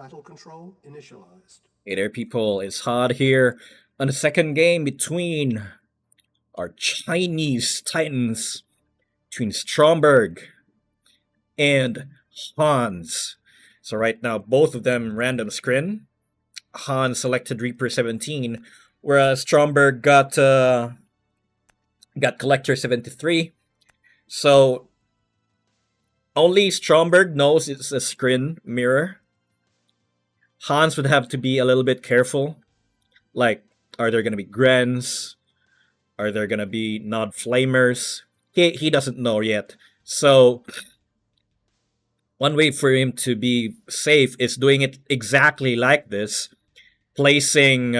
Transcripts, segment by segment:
Battle control initialized. Hey there, people. It's hot here on the second game between our Chinese Titans, between Stromberg and Hans. So right now, both of them random screen. Hans selected Reaper 17, whereas Stromberg got Collector 73. So only Stromberg knows it's a screen mirror. Hans would have to be a little bit careful. Like, are there gonna be Grens? Are there gonna be Nod Flamers? He doesn't know yet. So one way for him to be safe is doing it exactly like this, placing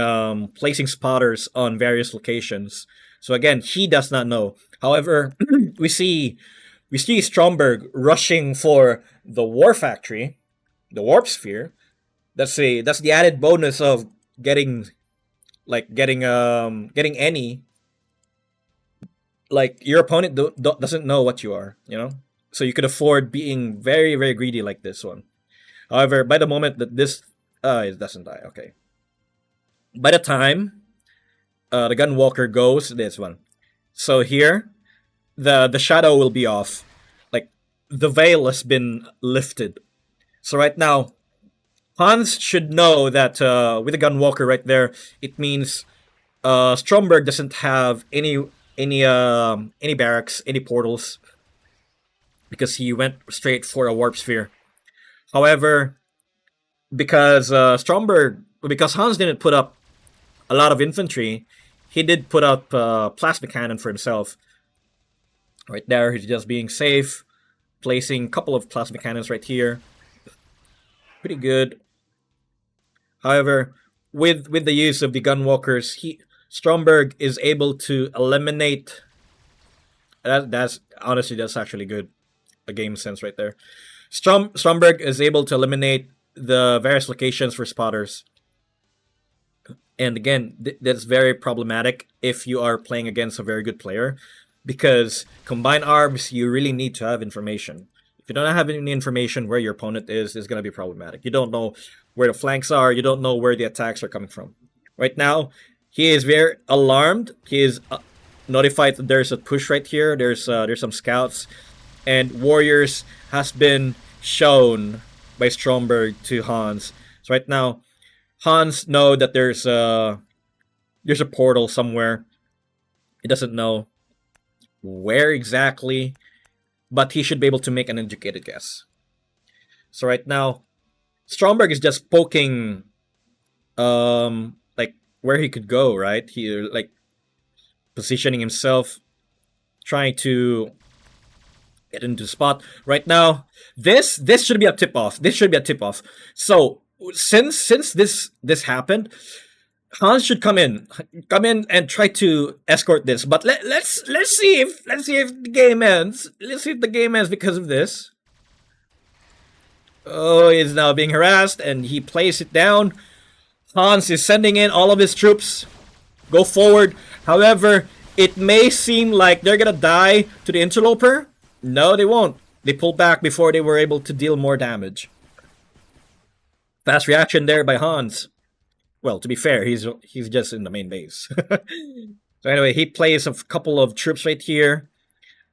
spotters on various locations. So again, he does not know. However, we see Stromberg rushing for the War Factory, the Warp Sphere. That's the added bonus of getting any, like, your opponent doesn't know what you are, so you could afford being very, very greedy like this one. However, by the moment that this it doesn't die, okay, by the time the Gunwalker goes, this one, so here the shadow will be off, like the veil has been lifted. So right now Hans should know that with the Gunwalker right there, it means Stromberg doesn't have any barracks, any portals, because he went straight for a warp sphere. However, because Hans didn't put up a lot of infantry, he did put up plasma cannon for himself. Right there, he's just being safe, placing a couple of plasma cannons right here. Pretty good. However, with the use of the Gunwalkers, Stromberg is able to eliminate. That's actually good, a game sense right there. Stromberg is able to eliminate the various locations for spotters, and again, that's very problematic if you are playing against a very good player, because combined arms, you really need to have information. If you don't have any information where your opponent is going to be problematic. You don't know where the flanks are. You don't know where the attacks are coming from. Right now, he is very alarmed. He is notified that there's a push right here. There's some scouts, and warriors has been shown by Stromberg to Hans. So right now, Hans know that there's a portal somewhere. He doesn't know where exactly, but he should be able to make an educated guess. So right now, Stromberg is just poking, like, where he could go. Right, he like positioning himself, trying to get into the spot. Right now, this should be a tip off. This should be a tip off. So since this happened, Hans should come in and try to escort this. But let's see if the game ends. Let's see if the game ends because of this. Oh, he's now being harassed, and he plays it down. Hans is sending in all of his troops. Go forward. However, it may seem like they're gonna die to the interloper. No, they won't. They pulled back before they were able to deal more damage. Fast reaction there by Hans. Well, to be fair, he's just in the main base. So anyway, he plays a couple of troops right here.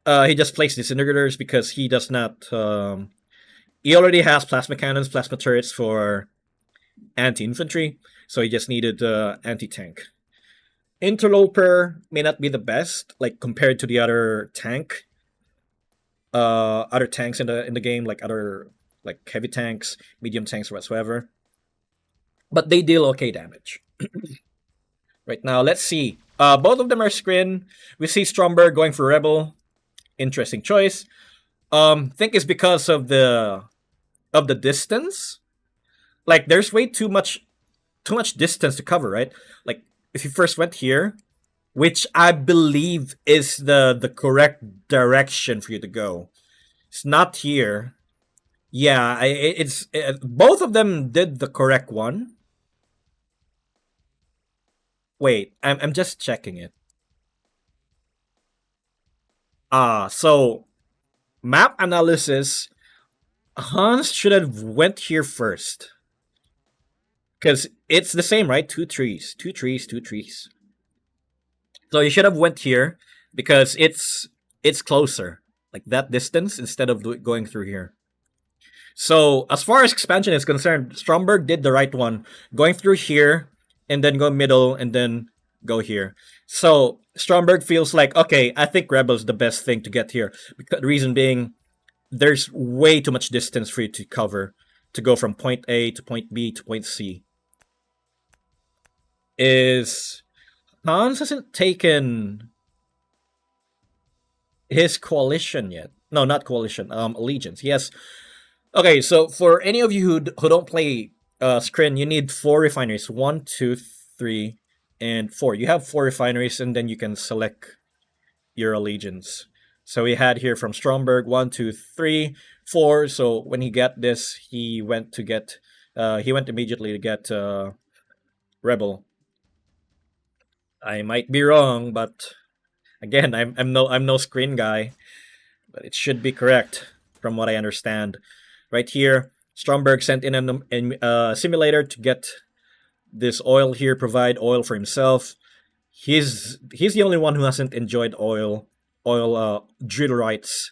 He just placed disintegrators because he does not. He already has plasma cannons, plasma turrets for anti-infantry, so he just needed anti-tank. Interloper may not be the best, like, compared to the other tanks in the game, like other, like, heavy tanks, medium tanks, or whatsoever. But they deal okay damage. Right now, let's see. Both of them are screen. We see Stromberg going for Rebel. Interesting choice. Think it's because of the distance. Like, there's way too much distance to cover, right? Like, if you first went here, which I believe is the correct direction for you to go. It's not here. Yeah, it's both of them did the correct one. Wait, I'm just checking it. So map analysis, Hans should have went here first. Because it's the same, right? Two trees, two trees, two trees. So you should have went here because it's closer, like that distance instead of going through here. So as far as expansion is concerned, Stromberg did the right one, going through here and then go middle and then go here. So Stromberg feels like, okay, I think Rebel's the best thing to get here. Because the reason being, there's way too much distance for you to cover to go from point A to point B to point C. Is Hans hasn't taken his coalition yet? No, not coalition. Allegiance. Yes. Okay, so for any of you who don't play Scrin, you need 4 refineries. 1, 2, 3, and 4. You have 4 refineries, and then you can select your allegiance. So we had here from Stromberg 1, 2, 3, 4. So when he got this, he went immediately to get Rebel. I might be wrong, but again, I'm no screen guy, but it should be correct from what I understand. Right here, Stromberg sent in a simulator to get this oil here, provide oil for himself. He's the only one who hasn't enjoyed oil drill rights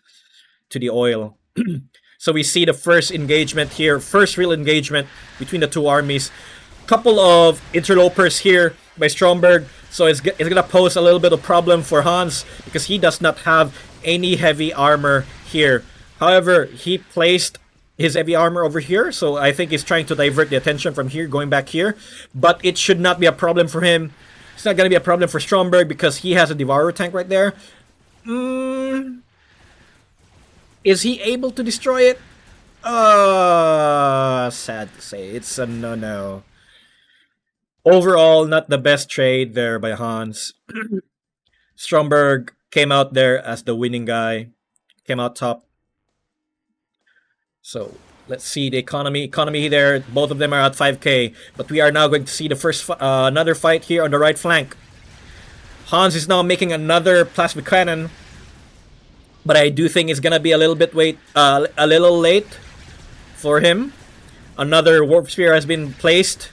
to the oil. So we see the first engagement here, first real engagement between the two armies. Couple of interlopers here by Stromberg, so it's gonna pose a little bit of problem for Hans because he does not have any heavy armor here. However, he placed his heavy armor over here, so I think he's trying to divert the attention from here, going back here. But it should not be a problem for him. It's not gonna be a problem for Stromberg because he has a Devourer tank right there. Is he able to destroy it? Sad to say, it's a no. Overall, not the best trade there by Hans. Stromberg came out there as the winning guy, came out top. So let's see the economy there. Both of them are at 5k, but we are now going to see the first another fight here on the right flank. Hans is now making another plasma cannon, but I do think it's gonna be a little late for him. Another warp sphere has been placed,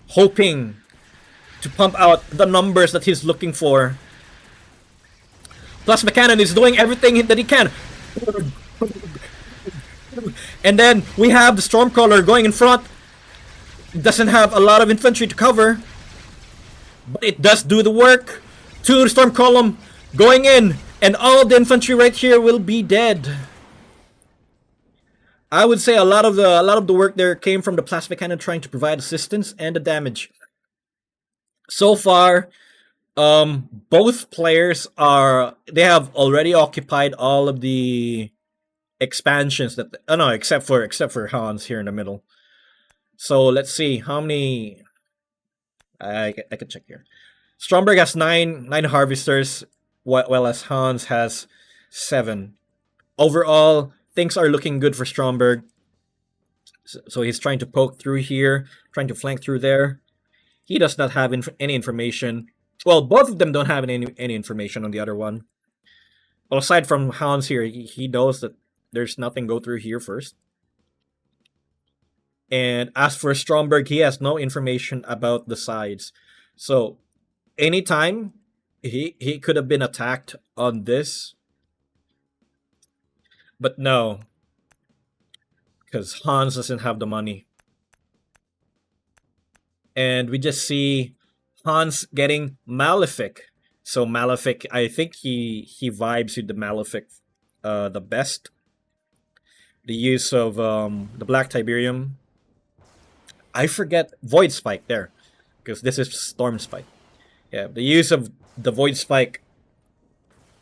hoping to pump out the numbers that he's looking for. Plasma cannon is doing everything that he can. And then we have the Stormcrawler going in front. It doesn't have a lot of infantry to cover, but it does do the work. 2 Storm Column going in, and all the infantry right here will be dead. I would say a lot of the work there came from the plasma cannon trying to provide assistance and the damage. So far, both players they have already occupied all of the expansions that no, except for Hans here in the middle. So let's see how many. I can check here. Stromberg has 9 harvesters, while as Hans has 7. Overall, things are looking good for Stromberg. So he's trying to poke through here, trying to flank through there. He does not have any information. Well, both of them don't have any information on the other one. Well, aside from Hans here, he knows that there's nothing go through here first. And as for Stromberg, he has no information about the sides. So anytime he could have been attacked on this. But no. Because Hans doesn't have the money. And we just see Hans getting Malefic. So Malefic, I think he vibes with the Malefic the best. The use of the Black Tiberium. I forget Void Spike there, because this is Storm Spike. Yeah, the use of the Void Spike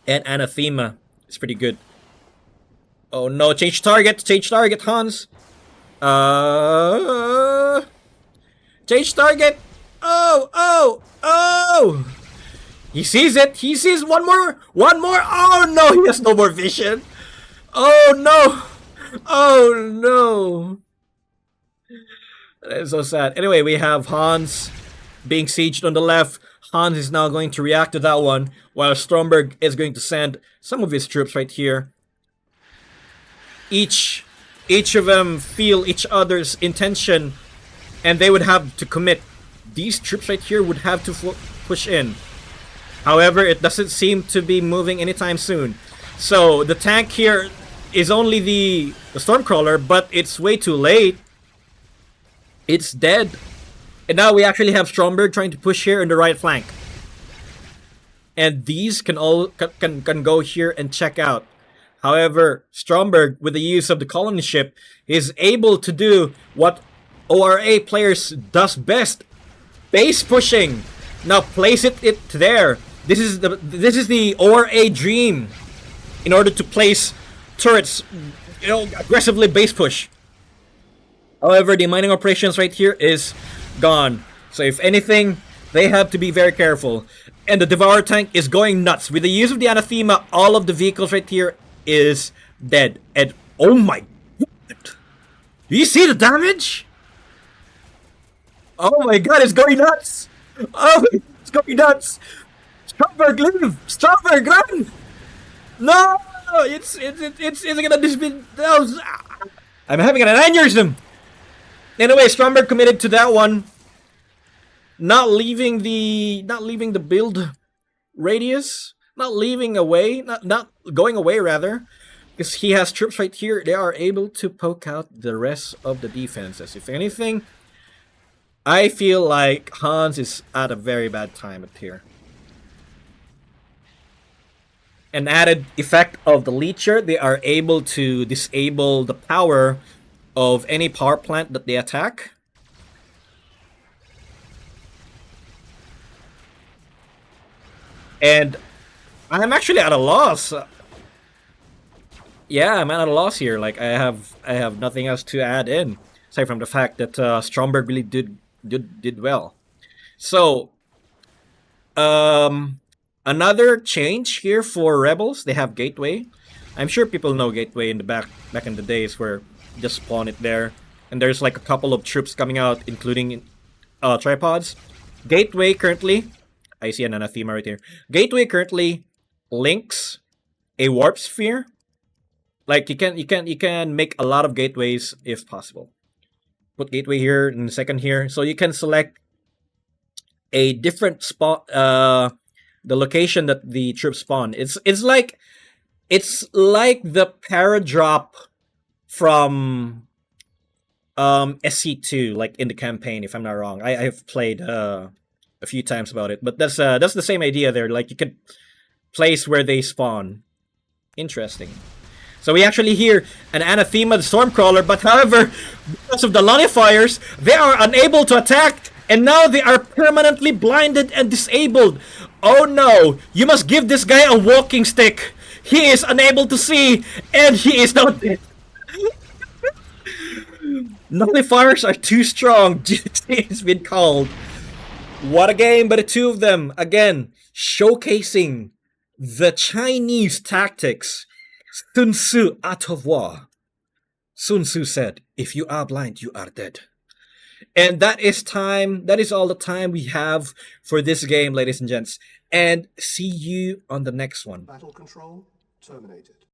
and Anathema is pretty good. Oh no, change target, Hans. Change target. Oh! He sees it. He sees one more. Oh no, he has no more vision. Oh no. That is so sad. Anyway, we have Hans being sieged on the left. Hans is now going to react to that one, while Stromberg is going to send some of his troops right here. Each of them feel each other's intention and they would have to commit. These troops right here would have to push in. However, it doesn't seem to be moving anytime soon. So the tank here is only the Stormcrawler, but it's way too late. It's dead. And now we actually have Stromberg trying to push here in the right flank. And these can can go here and check out. However, Stromberg, with the use of the colony ship, is able to do what ORA players does best: base pushing. Now place it there. This is the ORA dream, in order to place turrets, aggressively base push. However, the mining operations right here is gone. So if anything, they have to be very careful. And the Devourer tank is going nuts. With the use of the Anathema, all of the vehicles right here is dead. And oh my god! Do you see the damage? Oh my god, it's going nuts! Oh, it's going nuts! Stromberg, live! Stromberg, run! No! It's gonna disband. I'm having an aneurysm! Anyway, Stromberg committed to that one. Not leaving the build radius. Not leaving away. Not going away, rather. Because he has troops right here. They are able to poke out the rest of the defenses. If anything, I feel like Hans is at a very bad time up here. An added effect of the Leecher, they are able to disable the power of any power plant that they attack. And I'm actually at a loss. Yeah, I'm at a loss here. Like I have nothing else to add in, aside from the fact that Stromberg really did well. So, another change here for Rebels. They have Gateway. I'm sure people know Gateway in the back in the days, where you just spawn it there, and there's like a couple of troops coming out, including tripods. Gateway currently, I see an Anathema right here. Gateway currently links a warp sphere. Like you can make a lot of gateways if possible. Put gateway here and the second here, so you can select a different spot, the location that the troops spawn. It's like the paradrop from SC2, like in the campaign, if I'm not wrong. I've played a few times about it, but that's the same idea there. Like you can place where they spawn. Interesting. So we actually hear an Anathema, the Stormcrawler, but however, because of the nullifiers, they are unable to attack, and now they are permanently blinded and disabled. Oh no, you must give this guy a walking stick. He is unable to see, and he is now dead. Nullifiers are too strong. GT has been called. What a game by the two of them. Again, showcasing the Chinese tactics. Sun Tzu, Art of War. Sun Tzu said, if you are blind, you are dead. And that is time. That is all the time we have for this game, ladies and gents. And see you on the next one. Battle control terminated.